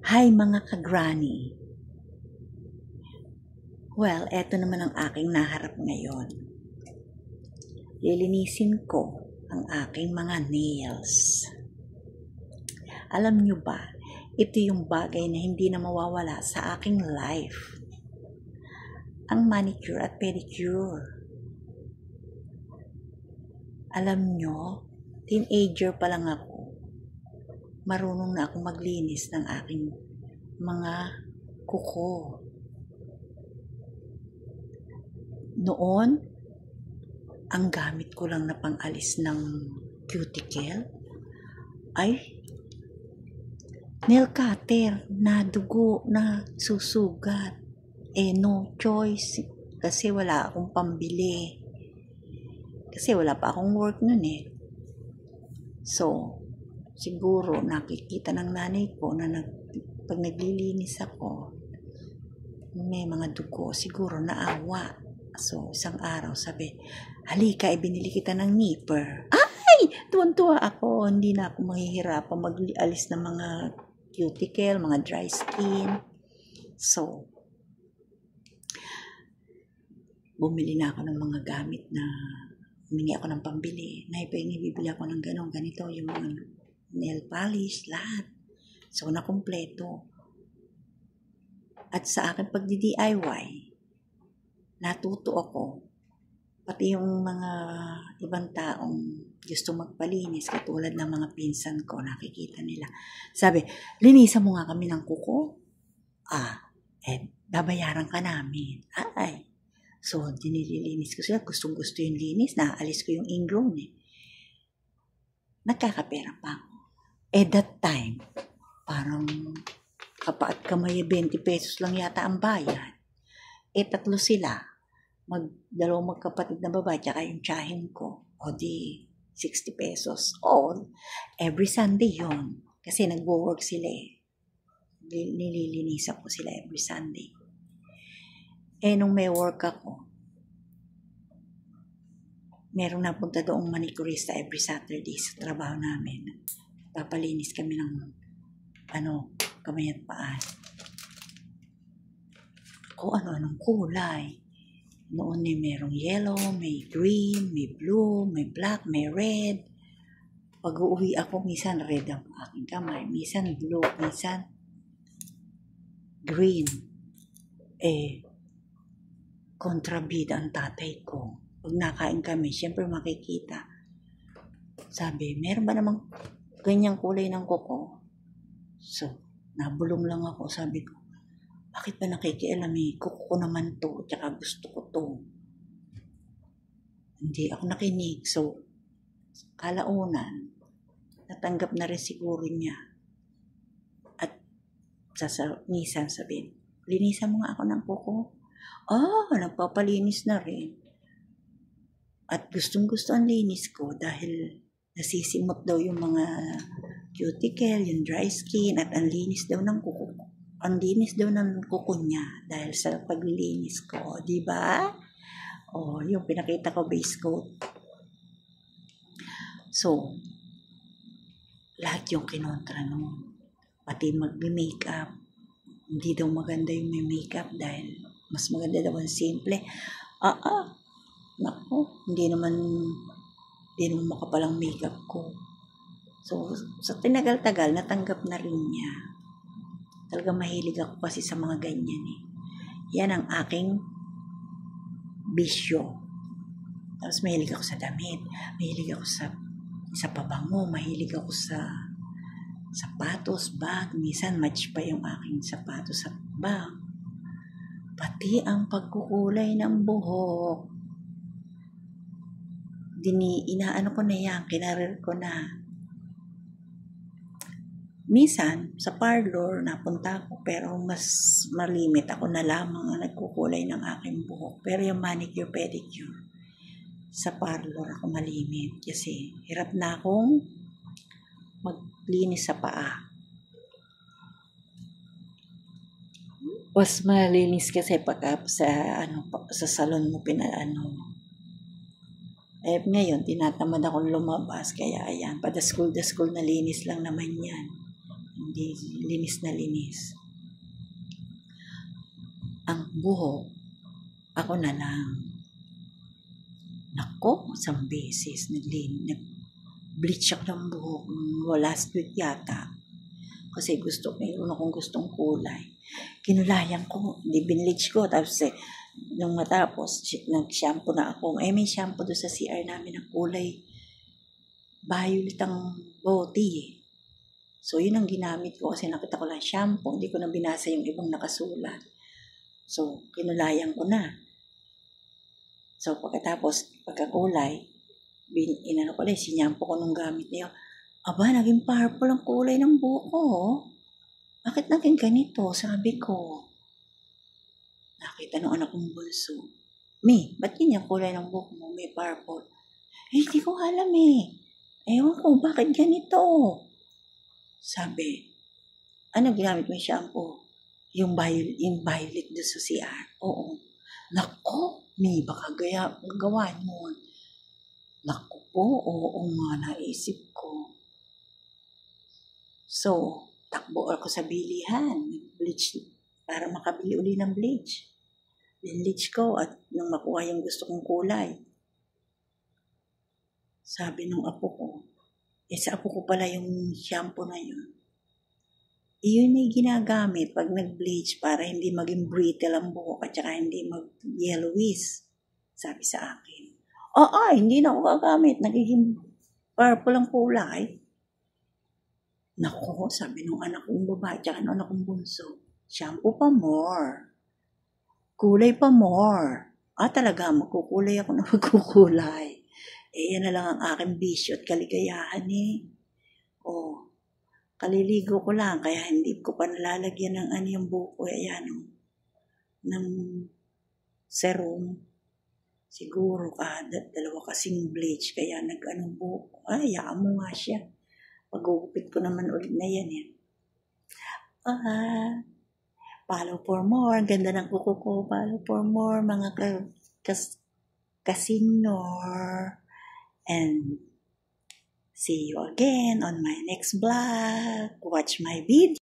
Hi mga ka-granny! Well, eto naman ang aking naharap ngayon. Lilinisin ko ang aking mga nails. Alam nyo ba, ito yung bagay na hindi na mawawala sa aking life. Ang manicure at pedicure. Alam nyo, teenager pa lang ako. Marunong na akong maglinis ng aking mga kuko. Noon, ang gamit ko lang na pang-alis ng cuticle ay nail cutter na dugo na susugat. No choice kasi wala akong pambili. Kasi wala pa akong work nun eh. So, siguro nakikita ng nanay ko na pag naglilinis ako, may mga dugo, siguro naawa. So, isang araw sabi, halika, ibinili kita ng nipper. Ay! Tuwan-tuwa ako. Hindi na ako mahihirapan mag-alis ng mga cuticle, mga dry skin. So, bumili na ako ng mga gamit na humingi ako ng pambili. Naipahing bibili ako ng ganito, yung mga nail polish, lahat. So, nakumpleto. At sa akin pagdi-DIY, natuto ako. Pati yung mga ibang taong gusto magpalinis, katulad ng mga pinsan ko, nakikita nila. Sabi, linisan mo nga kami ng kuko. Babayaran ka namin. Ay. So, dinililinis ko sila. Gustong-gusto yung linis. Naalis ko yung ingrown eh. Nagkakapera pa ako. That time, parang kapaat kamay 20 pesos lang yata ang bayad. Tatlo sila. Dalawang magkapatid na babae, tsaka yung tiyahin ko. O di, 60 pesos. All. Every Sunday yon. Kasi nagwo-work sila eh. Nililinisan ko sila every Sunday. Nung may work ako, merong napunta doong manicurista every Saturday sa trabaho namin. Papalinis kami ng kamay at paan. Kung ano-anong kulay. Noon merong yellow, may green, may blue, may black, may red. Pag uuwi ako, minsan red ang aking kamay, minsan blue, minsan green. Kontrabida ang tatay ko. Pag nakain kami, syempre makikita. Sabi, meron ba namang ganyang kulay ng kuko? So, nabulong lang ako. Sabi ko, bakit ba nakikialam eh? Kuko ko naman to, tsaka gusto ko to. Hindi ako nakinig. So, kalaunan, natanggap na rin siguro niya. At minsan sabihin, linisan mo nga ako ng kuko. Nagpapalinis na rin. At gustong-gusto ang linis ko dahil nasisimot daw yung mga cuticle, yung dry skin, at ang linis daw ng kuko. Ang linis daw ng kuko niya dahil sa paglilinis ko. Diba? Yung pinakita ko base coat. So, lahat yung kinontra nung pati mag-makeup. Hindi daw maganda yung may makeup dahil mas maganda daw ang simple. Naku, hindi naman makapalang makeup ko. So, sa tinagal-tagal, natanggap na rin niya. Talaga mahilig ako kasi sa mga ganyan eh. Yan ang aking bisyo. Tapos mahilig ako sa damit. Mahilig ako sa pabango. Mahilig ako sa sapatos, bag. Minsan match pa yung aking sapatos at bag. Pati ang pagkukulay ng buhok. Inaano ko na yan, kinarir ko na. Minsan, sa parlor, napunta ako, pero mas malimit ako na lamang ang nagkukulay ng aking buhok. Pero yung manicure, pedicure, sa parlor ako malimit. Kasi hirap na akong maglinis sa paa. Mas malinis kasi pagka sa salon mo ngayon, tinatamad akong lumabas. Kaya ayan, the school na linis lang naman yan. Hindi linis na linis. Ang buhok, ako na lang. Nako, isang beses nag-bleach ako ng buhok last week yata. Kasi mayroon akong gustong kulay. Kinulayan ko, binleach ko. Tapos nung matapos, nag-shampoo na ako. May shampoo doon sa CR namin ng kulay violet ang body. So, yun ang ginamit ko kasi nakita ko lang shampoo. Hindi ko na binasa yung ibang nakasulat. So, kinulayan ko na. So, pagkakulay, inano ko lang, sinyampo ko nung gamit niya. Aba, naging purple ang kulay ng buhok ko. Bakit naging ganito? Sabi ko. Nakita nung anak kong bunso. Ba't yun yung kulay ng buhok mo? May purple. Hindi ko alam Ewan ko, bakit ganito? Sabi, ano ginamit mo yung shampoo? Yung violet doon sa CR. Oo. Nako, baka gawa mo. Nako po, oo nga, naisip ko. So, takbo ako sa bilihan, bleach, para makabili uli ng bleach. Binleach ko at nang makuha yung gusto kong kulay. Sabi nung apo ko, sa apo ko pala yung shampoo na yun. Iyon ay ginagamit pag nag-bleach para hindi maging brittle ang buhok at saka hindi mag-yellowish. Sabi sa akin. Hindi na ako gagamit. Nagiging purple ang kulay. Nako, sabi nung anak kong babae, tsaka nung anak kong bunso, shampoo pa more. Kulay pa more. Talaga, magkukulay ako na magkukulay. Yan na lang ang aking bisyo at kaligayahan kaliligo ko lang, kaya hindi ko pa nalalagyan ng yung buko, ng serum. Siguro, dalawa kasing bleach, kaya buko. Hayaan mo nga siya. Pag-ugupit ko naman ulit na yan follow for more. Ganda ng kuko ko. Follow for more, mga kasinor. And see you again on my next vlog. Watch my video.